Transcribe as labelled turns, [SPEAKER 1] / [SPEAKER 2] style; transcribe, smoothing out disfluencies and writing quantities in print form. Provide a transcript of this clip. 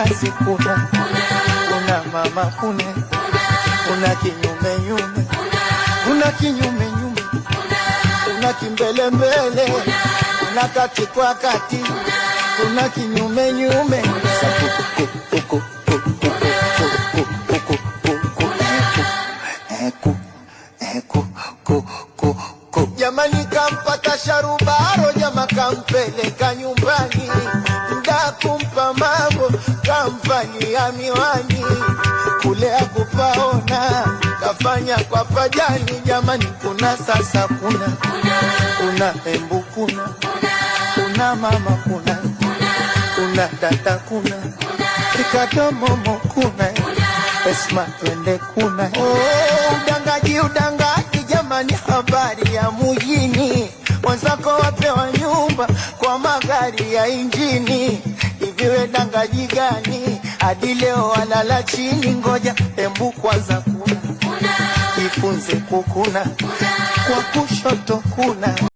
[SPEAKER 1] nazi kuna, kuna mama kuna kinyume nyume, kuna kinyume nyume, kuna kimbele mbele, kuna kati kwa kati, kuna kinyume nyume. Jamani kampata sharubaro, jama kampeleka nyumbani, mda kumpa mambo kamvalia miwani, kule akupaona kafanya kwa pajani. Jamani kuna sasa kuna embu kuna mama kuna dada Ricardo Momo kuna Esma twende kuna. Udangaji jamani, habari ya mujini, wenzako wapewa nyumba kwa magari ya injini. Hivi we dangaji gani hadi leo walala chini? Ngoja embu kwanza kuna ifunze kukuna, kwa kushoto kuna